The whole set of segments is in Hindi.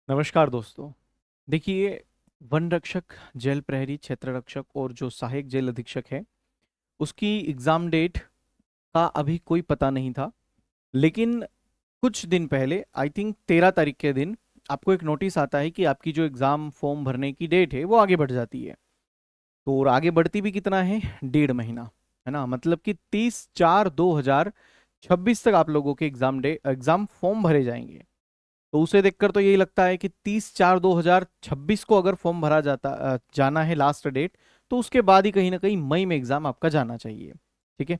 नमस्कार दोस्तों। देखिए, वन रक्षक, जेल प्रहरी, क्षेत्र रक्षक और जो सहायक जेल अधीक्षक है उसकी एग्ज़ाम डेट का अभी कोई पता नहीं था। लेकिन कुछ दिन पहले आई थिंक 13 तारीख के दिन आपको एक नोटिस आता है कि आपकी जो एग्ज़ाम फॉर्म भरने की डेट है वो आगे बढ़ जाती है। तो और आगे बढ़ती भी कितना है, 1.5 महीना, है ना। मतलब कि 30/4/2026 तक आप लोगों के एग्ज़ाम फॉर्म भरे जाएंगे। तो उसे देखकर तो यही लगता है कि 30/4/2026 को अगर फॉर्म भरा जाना है लास्ट डेट, तो उसके बाद ही कहीं ना कहीं मई में एग्जाम आपका जाना चाहिए। ठीक है।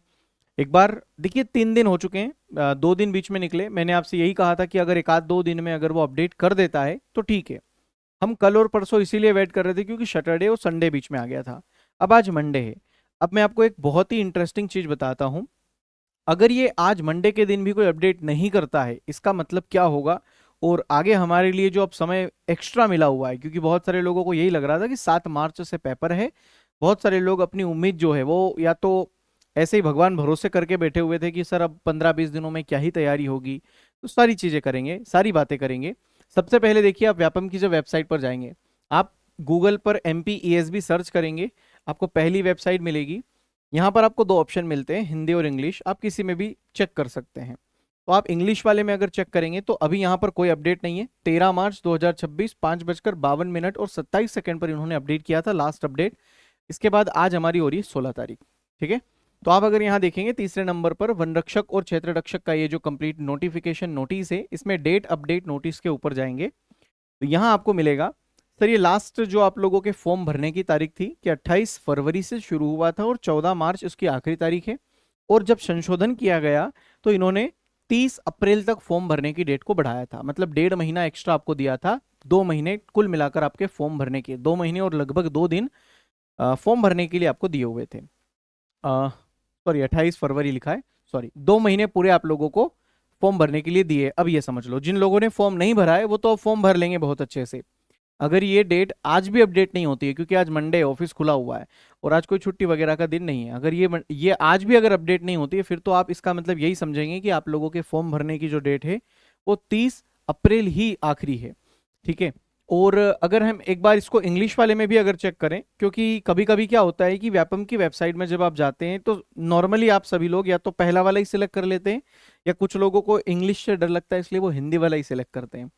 एक बार देखिए, 3 दिन हो चुके हैं, 2 दिन बीच में निकले। मैंने आपसे यही कहा था कि अगर एक आध 2 दिन में अगर वो अपडेट कर देता है तो ठीक है। हम कल और परसों इसीलिए वेट कर रहे थे क्योंकि सैटरडे और संडे बीच में आ गया था। अब आज मंडे है। अब मैं आपको एक बहुत ही इंटरेस्टिंग चीज बताता हूँ। अगर ये आज मंडे के दिन भी कोई अपडेट नहीं करता है, इसका मतलब क्या होगा, और आगे हमारे लिए जो अब समय एक्स्ट्रा मिला हुआ है, क्योंकि बहुत सारे लोगों को यही लग रहा था कि 7 मार्च से पेपर है। बहुत सारे लोग अपनी उम्मीद जो है वो या तो ऐसे ही भगवान भरोसे करके बैठे हुए थे कि सर अब 15-20 दिनों में क्या ही तैयारी होगी। तो सारी चीजें करेंगे, सारी बातें करेंगे। सबसे पहले देखिए, आप व्यापम की जो वेबसाइट पर जाएंगे, आप गूगल पर MPESB सर्च करेंगे, आपको पहली वेबसाइट मिलेगी। यहाँ पर आपको दो ऑप्शन मिलते हैं, हिंदी और इंग्लिश। आप किसी में भी चेक कर सकते हैं। तो आप इंग्लिश वाले में अगर चेक करेंगे तो अभी यहाँ पर कोई अपडेट नहीं है। 13 मार्च 2026 5:52 और 27 सेकंड पर इन्होंने अपडेट किया था, लास्ट अपडेट। इसके बाद आज हमारी हो रही है 16 तारीख। ठीक है। तो आप अगर यहाँ देखेंगे तीसरे नंबर पर वन रक्षक और क्षेत्र रक्षक का ये जो कंप्लीट नोटिफिकेशन नोटिस है, इसमें डेट अपडेट नोटिस के ऊपर जाएंगे तो यहाँ आपको मिलेगा। सर, ये लास्ट जो आप लोगों के फॉर्म भरने की तारीख थी कि 28 फरवरी से शुरू हुआ था और 14 मार्च उसकी आखिरी तारीख है। और जब संशोधन किया गया तो इन्होंने 30 अप्रैल तक फॉर्म भरने की डेट को बढ़ाया था। मतलब 1.5 महीना एक्स्ट्रा आपको दिया था। 2 महीने कुल मिलाकर आपके फॉर्म भरने के, 2 महीने और लगभग 2 दिन फॉर्म भरने के लिए आपको दिए हुए थे। सॉरी, 28 फरवरी लिखा है। सॉरी, 2 महीने पूरे आप लोगों को फॉर्म भरने के लिए दिए। अब ये समझ लो, जिन लोगों ने फॉर्म नहीं भरा है वो तो अब फॉर्म भर लेंगे बहुत अच्छे से। अगर ये डेट आज भी अपडेट नहीं होती है, क्योंकि आज मंडे ऑफिस खुला हुआ है और आज कोई छुट्टी वगैरह का दिन नहीं है, अगर ये आज भी अगर अपडेट नहीं होती है, फिर तो आप इसका मतलब यही समझेंगे कि आप लोगों के फॉर्म भरने की जो डेट है वो 30 अप्रैल ही आखिरी है। ठीक है। और अगर हम एक बार इसको इंग्लिश वाले में भी अगर चेक करें, क्योंकि कभी कभी क्या होता है कि व्यापम की वेबसाइट में जब आप जाते हैं तो नॉर्मली आप सभी लोग या तो पहला वाला ही सिलेक्ट कर लेते हैं, या कुछ लोगों को इंग्लिश से डर लगता है इसलिए वो हिंदी वाला ही सिलेक्ट करते हैं।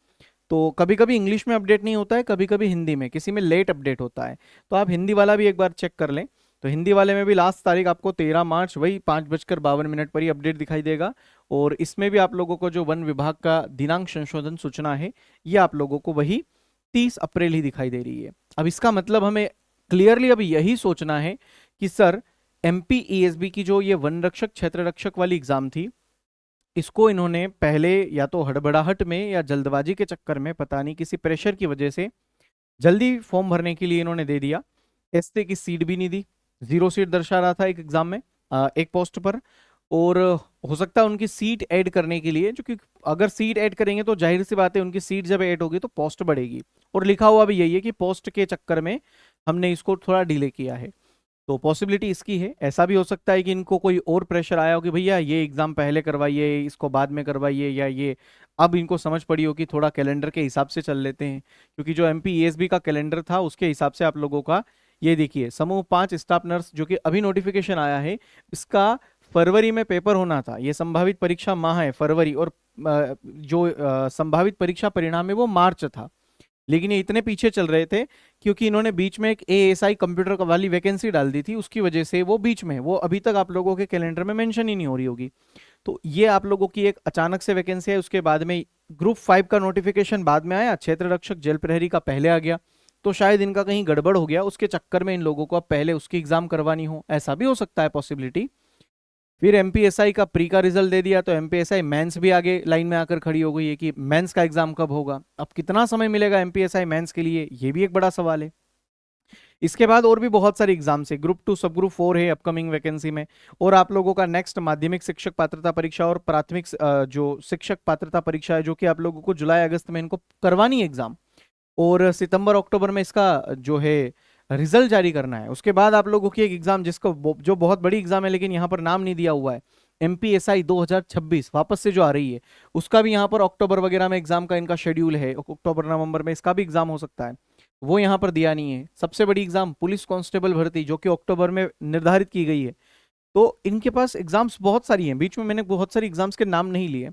तो कभी कभी इंग्लिश में अपडेट नहीं होता है, कभी कभी हिंदी में, किसी में लेट अपडेट होता है। तो आप हिंदी वाला भी एक बार चेक कर लें। तो हिंदी वाले में भी लास्ट तारीख आपको 13 मार्च वही 5:52 पर ही अपडेट दिखाई देगा। और इसमें भी आप लोगों को जो वन विभाग का दिनांक संशोधन सूचना है, ये आप लोगों को वही 30 अप्रैल ही दिखाई दे रही है। अब इसका मतलब हमें क्लियरली अब यही सोचना है कि सर, MPESB की जो ये वन रक्षक क्षेत्र रक्षक वाली एग्जाम थी, इसको इन्होंने पहले या तो हड़बड़ाहट में या जल्दबाजी के चक्कर में, पता नहीं किसी प्रेशर की वजह से, जल्दी फॉर्म भरने के लिए इन्होंने दे दिया। एसटी की सीट भी नहीं दी। 0 सीट दर्शा रहा था एक एग्जाम में, एक पोस्ट पर। और हो सकता है उनकी सीट ऐड करने के लिए, जो कि अगर सीट ऐड करेंगे तो जाहिर सी बात है उनकी सीट जब ऐड होगी तो पोस्ट बढ़ेगी। और लिखा हुआ भी यही है कि पोस्ट के चक्कर में हमने इसको थोड़ा डिले किया है। तो पॉसिबिलिटी इसकी है। ऐसा भी हो सकता है कि इनको कोई और प्रेशर आया हो कि भैया ये एग्जाम पहले करवाइए, इसको बाद में करवाइए, या ये अब इनको समझ पड़ी हो कि थोड़ा कैलेंडर के हिसाब से चल लेते हैं। क्योंकि जो MPESB का कैलेंडर था उसके हिसाब से आप लोगों का, ये देखिए, समूह 5 स्टाफ नर्स जो कि अभी नोटिफिकेशन आया है, इसका फरवरी में पेपर होना था। ये संभावित परीक्षा माह है फरवरी, और जो संभावित परीक्षा परिणाम है वो मार्च था। लेकिन ये इतने पीछे चल रहे थे क्योंकि इन्होंने बीच में एक ASI कंप्यूटर वाली वैकेंसी डाल दी थी, उसकी वजह से वो बीच में, वो अभी तक आप लोगों के कैलेंडर में मेंशन ही नहीं हो रही होगी। तो ये आप लोगों की एक अचानक से वैकेंसी है। उसके बाद में ग्रुप 5 का नोटिफिकेशन बाद में आया, क्षेत्र रक्षक जेल प्रहरी का पहले आ गया। तो शायद इनका कहीं गड़बड़ हो गया, उसके चक्कर में इन लोगों को अब पहले उसकी एग्जाम करवानी हो, ऐसा भी हो सकता है पॉसिबिलिटी। फिर MPSI का प्री का रिजल्ट दे दिया तो MPSI मेंस भी आगे लाइन में आकर खड़ी हो गई है कि मेंस का एग्जाम कब होगा। अब कितना समय मिलेगा MPSI मेंस के लिए, ये भी एक बड़ा सवाल है। इसके बाद और भी बहुत सारे एग्जाम्स है, ग्रुप 2 सब ग्रुप 4 है अपकमिंग वैकेंसी में। और आप लोगों का नेक्स्ट माध्यमिक शिक्षक पात्रता परीक्षा और प्राथमिक जो शिक्षक पात्रता परीक्षा है, जो कि आप लोगों को जुलाई अगस्त में इनको करवानी है एग्जाम, और सितंबर अक्टूबर में इसका जो है रिजल्ट जारी करना है। उसके बाद आप लोगों की एक एग्जाम, जो बहुत बड़ी एग्जाम है लेकिन यहाँ पर नाम नहीं दिया हुआ है, MPSI 2026 वापस से जो आ रही है, उसका भी यहाँ पर अक्टूबर वगैरह में एग्जाम का इनका शेड्यूल है, अक्टूबर नवंबर में इसका भी एग्जाम हो सकता है, वो यहाँ पर दिया नहीं है। सबसे बड़ी एग्जाम पुलिस कांस्टेबल भर्ती जो कि अक्टूबर में निर्धारित की गई है। तो इनके पास एग्जाम्स बहुत सारी हैं, बीच में मैंने बहुत सारी एग्जाम्स के नाम नहीं लिए।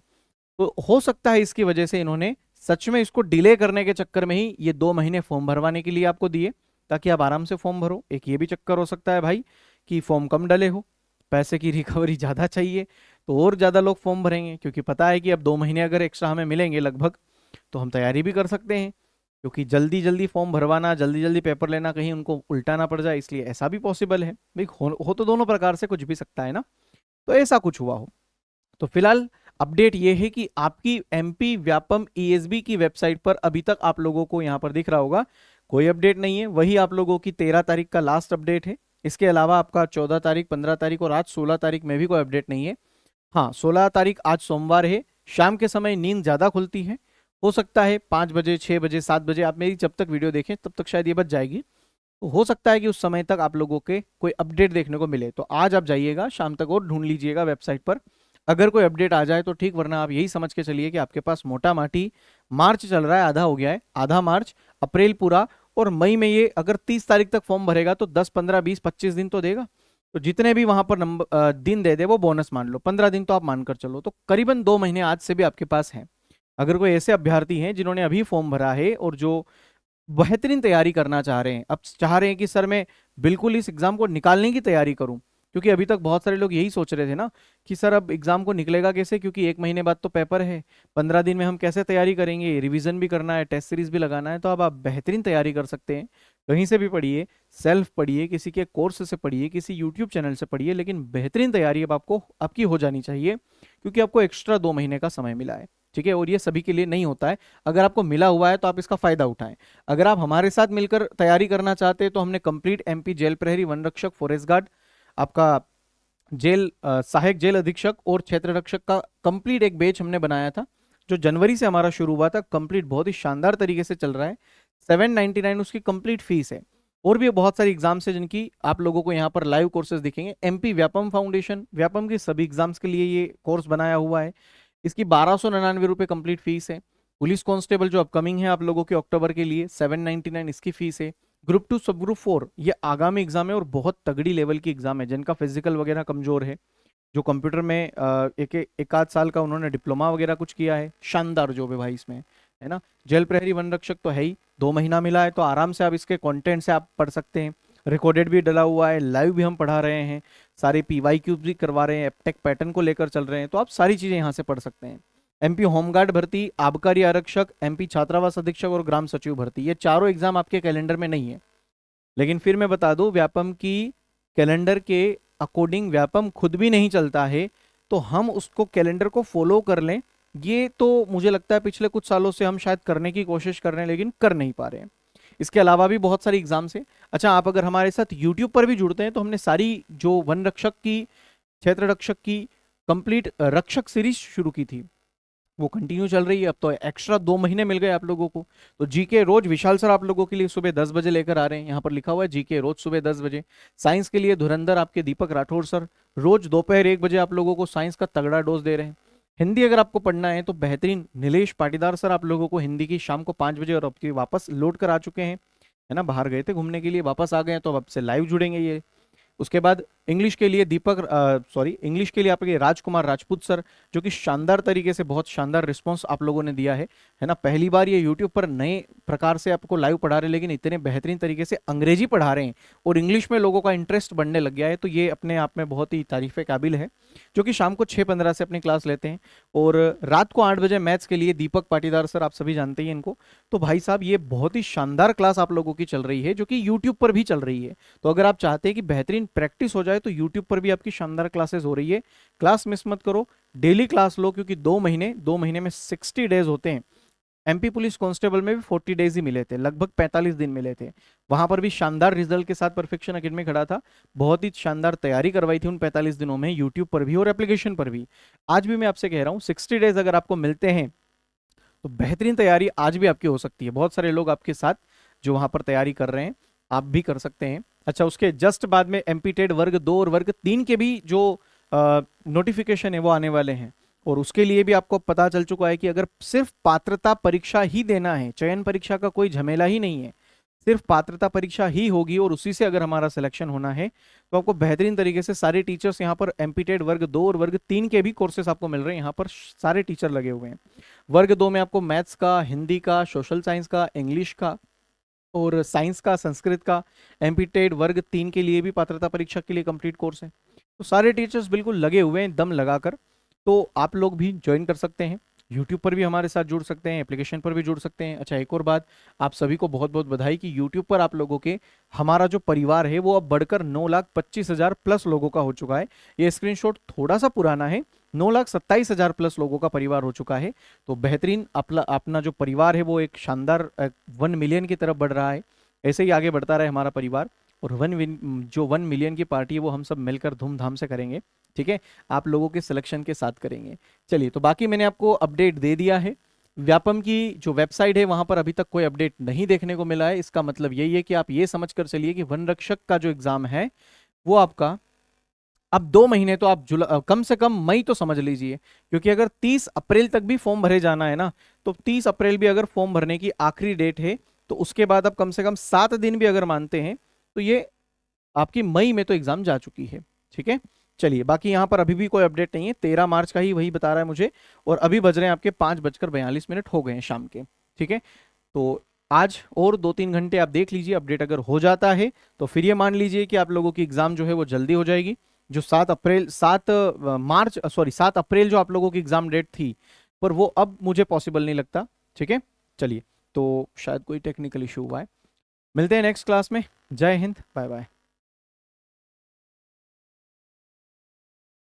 तो हो सकता है इसकी वजह से इन्होंने सच में इसको डिले करने के चक्कर में ही ये 2 महीने फॉर्म भरवाने के लिए आपको दिए, ताकि आप आराम से फॉर्म भरो। एक ये भी चक्कर हो सकता है भाई कि फॉर्म कम डले हो, पैसे की रिकवरी ज़्यादा चाहिए, तो और ज़्यादा लोग फॉर्म भरेंगे, क्योंकि पता है कि अब 2 महीने अगर एक्स्ट्रा हमें मिलेंगे लगभग, तो हम तैयारी भी कर सकते हैं। क्योंकि जल्दी जल्दी फॉर्म भरवाना, जल्दी जल्दी पेपर लेना, कहीं उनको उल्टा ना पड़ जाए, इसलिए ऐसा भी पॉसिबल है भाई। हो तो दोनों प्रकार से कुछ भी सकता है ना, तो ऐसा कुछ हुआ हो। तो फिलहाल अपडेट ये है कि आपकी MP व्यापम ESB की वेबसाइट पर अभी तक आप लोगों को यहाँ पर दिख रहा होगा कोई अपडेट नहीं है। वही आप लोगों की 13 तारीख का लास्ट अपडेट है। इसके अलावा आपका 14 तारीख, 15 तारीख और आज 16 तारीख में भी कोई अपडेट नहीं है। हाँ, 16 तारीख आज सोमवार है, शाम के समय नींद ज़्यादा खुलती है, हो सकता है 5 बजे, 6 बजे, 7 बजे, आप मेरी जब तक वीडियो देखें तब तक शायद ये बच जाएगी, तो हो सकता है कि उस समय तक आप लोगों के कोई अपडेट देखने को मिले। तो आज आप जाइएगा शाम तक और ढूंढ लीजिएगा वेबसाइट पर, अगर कोई अपडेट आ जाए तो ठीक, वरना आप यही समझ के चलिए कि आपके पास मोटा माटी मार्च चल रहा है, आधा हो गया है, आधा मार्च, अप्रैल पूरा, और मई में ये अगर 30 तारीख तक फॉर्म भरेगा तो 10, 15, 20, 25 दिन तो देगा। तो जितने भी वहां पर नंबर दिन दे दे वो बोनस मान लो, 15 दिन तो आप मानकर चलो, तो करीबन 2 महीने आज से भी आपके पास हैं। अगर कोई ऐसे अभ्यर्थी हैं जिन्होंने अभी फॉर्म भरा है और जो बेहतरीन तैयारी करना चाह रहे हैं, अब चाह रहे हैं कि सर मैं बिल्कुल इस एग्जाम को निकालने की तैयारी करूं, क्योंकि अभी तक बहुत सारे लोग यही सोच रहे थे ना कि सर अब एग्जाम को निकलेगा कैसे, क्योंकि 1 महीने बाद तो पेपर है, 15 दिन में हम कैसे तैयारी करेंगे, रिवीजन भी करना है, टेस्ट सीरीज भी लगाना है। तो अब आप बेहतरीन तैयारी कर सकते हैं, कहीं से भी पढ़िए, सेल्फ पढ़िए, किसी के कोर्स से पढ़िए, किसी यूट्यूब चैनल से पढ़िए, लेकिन बेहतरीन तैयारी अब आपको आपकी हो जानी चाहिए, क्योंकि आपको एक्स्ट्रा 2 महीने का समय मिला है। ठीक है, और ये सभी के लिए नहीं होता है, अगर आपको मिला हुआ है तो आप इसका फायदा उठाएं। अगर आप हमारे साथ मिलकर तैयारी करना चाहते हैं तो हमने कंप्लीट MP जेल प्रहरी, वन रक्षक, फॉरेस्ट गार्ड, आपका जेल सहायक जेल अधीक्षक और क्षेत्र रक्षक का कंप्लीट एक बैच हमने बनाया था, जो जनवरी से हमारा शुरू हुआ था, कंप्लीट बहुत ही शानदार तरीके से चल रहा है। 799 उसकी कंप्लीट फीस है। और भी बहुत सारी एग्जाम्स है जिनकी आप लोगों को यहाँ पर लाइव कोर्सेज दिखेंगे। MP व्यापम फाउंडेशन, व्यापम के सभी एग्जाम्स के लिए ये कोर्स बनाया हुआ है, इसकी 1299 रुपये कंप्लीट फीस है। पुलिस कांस्टेबल जो अपकमिंग है आप लोगों के अक्टूबर के लिए, 799 इसकी फीस है। ग्रुप 2 सब ग्रुप 4 ये आगामी एग्जाम है और बहुत तगड़ी लेवल की एग्जाम है, जिनका फिजिकल वगैरह कमजोर है, जो कंप्यूटर में एक आध साल का उन्होंने डिप्लोमा वगैरह कुछ किया है, शानदार जॉब है भाई इसमें, है ना। जेल प्रहरी वन रक्षक तो है ही, 2 महीना मिला है तो आराम से आप इसके कंटेंट से आप पढ़ सकते हैं, रिकॉर्डेड भी डला हुआ है, लाइव भी हम पढ़ा रहे हैं, सारे PYQ भी करवा रहे हैं, एपटेक पैटर्न को लेकर चल रहे हैं, तो आप सारी चीजें यहाँ से पढ़ सकते हैं। MP होमगार्ड भर्ती, आबकारी आरक्षक, MP छात्रावास अधीक्षक और ग्राम सचिव भर्ती, ये चारों एग्जाम आपके कैलेंडर में नहीं है। लेकिन फिर मैं बता दूं, व्यापम की कैलेंडर के अकॉर्डिंग व्यापम खुद भी नहीं चलता है, तो हम उसको कैलेंडर को फॉलो कर लें, ये तो मुझे लगता है पिछले कुछ सालों से हम शायद करने की कोशिश कर रहे हैं लेकिन कर नहीं पा रहे हैं। इसके अलावा भी बहुत सारी एग्जाम्स है। अच्छा, आप अगर हमारे साथ यूट्यूब पर भी जुड़ते हैं तो हमने सारी जो वन रक्षक की, क्षेत्र रक्षक की कंप्लीट रक्षक सीरीज शुरू की थी, वो कंटिन्यू चल रही है। अब तो एक्स्ट्रा 2 महीने मिल गए आप लोगों को। तो GK रोज विशाल सर आप लोगों के लिए सुबह 10 बजे लेकर आ रहे हैं, यहाँ पर लिखा हुआ है GK रोज सुबह 10 बजे। साइंस के लिए धुरंधर आपके दीपक राठौर सर रोज दोपहर 1 बजे आप लोगों को साइंस का तगड़ा डोज दे रहे हैं। हिंदी अगर आपको पढ़ना है तो बेहतरीन नीलेश पाटीदार सर आप लोगों को हिंदी की शाम को 5 बजे, और अब की वापस लौट कर आ चुके हैं, है ना, बाहर गए थे घूमने के लिए, वापस आ गए हैं, तो अब से लाइव जुड़ेंगे ये। उसके बाद इंग्लिश के लिए इंग्लिश के लिए आपके राजकुमार राजपूत सर, जो कि शानदार तरीके से बहुत शानदार रिस्पांस आप लोगों ने दिया है ना। पहली बार ये यूट्यूब पर नए प्रकार से आपको लाइव पढ़ा रहे हैं, लेकिन इतने बेहतरीन तरीके से अंग्रेजी पढ़ा रहे हैं और इंग्लिश में लोगों का इंटरेस्ट बढ़ने लग गया है, तो ये अपने आप में बहुत ही तारीफ काबिल है। जो कि शाम को 6:15 से अपनी क्लास लेते हैं, और रात को 8 बजे मैथ्स के लिए दीपक पाटीदार सर, आप सभी जानते हैं इनको। तो भाई साहब ये बहुत ही शानदार क्लास आप लोगों की चल रही है, जो कि यूट्यूब पर भी चल रही है। तो अगर आप चाहते हैं कि बेहतरीन प्रैक्टिस हो जाए तो यूट्यूब पर भी आपकी शानदार क्लासेस हो रही है। क्लास मिस मत करो, डेली क्लास लो, क्योंकि 2 महीने में 60 डेज होते हैं। MP पुलिस कांस्टेबल में भी 40 डेज ही मिले थे, लगभग 45 दिन मिले थे। वहां पर भी शानदार रिजल्ट के साथ परफेक्शन अकेडमी खड़ा था, बहुत ही शानदार तैयारी करवाई थी उन 45 दिनों में, यूट्यूब पर भी और एप्लीकेशन पर भी। आज भी मैं आपसे कह रहा हूँ 60 डेज अगर आपको मिलते हैं तो बेहतरीन तैयारी आज भी आपकी हो सकती है। बहुत सारे लोग आपके साथ जो वहां पर तैयारी कर रहे हैं, आप भी कर सकते हैं। अच्छा, उसके जस्ट बाद में MP टेट वर्ग 2 और वर्ग 3 के भी जो नोटिफिकेशन है वो आने वाले हैं। और उसके लिए भी आपको पता चल चुका है कि अगर सिर्फ पात्रता परीक्षा ही देना है, चयन परीक्षा का कोई झमेला ही नहीं है, सिर्फ पात्रता परीक्षा ही होगी और उसी से अगर हमारा सिलेक्शन होना है, तो आपको बेहतरीन तरीके से सारे टीचर्स यहाँ पर एमपीटेड वर्ग 2 और वर्ग 3 के भी कोर्सेस आपको मिल रहे हैं। यहाँ पर सारे टीचर लगे हुए हैं। वर्ग 2 में आपको मैथ्स का, हिंदी का, सोशल साइंस का, इंग्लिश का और साइंस का, संस्कृत का। एमपीटेड वर्ग 3 के लिए भी पात्रता परीक्षा के लिए कंप्लीट कोर्स है। तो सारे टीचर्स बिल्कुल लगे हुए हैं दम लगाकर। तो आप लोग भी ज्वाइन कर सकते हैं, यूट्यूब पर भी हमारे साथ जुड़ सकते हैं, एप्लीकेशन पर भी जुड़ सकते हैं। अच्छा, एक और बात, आप सभी को बहुत बहुत बधाई कि यूट्यूब पर आप लोगों के हमारा जो परिवार है वो अब बढ़कर 9,25,000 प्लस लोगों का हो चुका है। ये स्क्रीनशॉट थोड़ा सा पुराना है, 9,27,000 प्लस लोगों का परिवार हो चुका है। तो बेहतरीन अपना जो परिवार है वो एक शानदार 1 मिलियन की तरफ बढ़ रहा है। ऐसे ही आगे बढ़ता रहे हमारा परिवार, और जो 1 मिलियन की पार्टी है वो हम सब मिलकर धूमधाम से करेंगे। ठीक है, आप लोगों के सिलेक्शन के साथ करेंगे। चलिए, तो बाकी मैंने आपको अपडेट दे दिया है। व्यापम की जो वेबसाइट है वहां पर अभी तक कोई अपडेट नहीं देखने को मिला है। इसका मतलब यही है कि आप ये समझ कर चलिए कि वन रक्षक का जो एग्जाम है वो आपका अब 2 महीने तो आप कम से कम मई तो समझ लीजिए, क्योंकि अगर 30 अप्रैल तक भी फॉर्म भरे जाना है ना, तो 30 अप्रैल भी अगर फॉर्म भरने की आखिरी डेट है, तो उसके बाद आप कम से कम 7 दिन भी अगर मानते हैं, तो ये आपकी मई में तो एग्जाम जा चुकी है। ठीक है, चलिए, बाकी यहाँ पर अभी भी कोई अपडेट नहीं है। 13 मार्च का ही वही बता रहा है मुझे, और अभी बज रहे हैं आपके 5:42 हो गए हैं शाम के। ठीक है, तो आज और 2-3 घंटे आप देख लीजिए, अपडेट अगर हो जाता है तो फिर ये मान लीजिए कि आप लोगों की एग्जाम जो है वो जल्दी हो जाएगी। जो 7 अप्रैल जो आप लोगों की एग्जाम डेट थी, पर वो अब मुझे पॉसिबल नहीं लगता। ठीक है, चलिए, तो शायद कोई टेक्निकल इशू हुआ है। मिलते हैं नेक्स्ट क्लास में। जय हिंद, बाय बाय।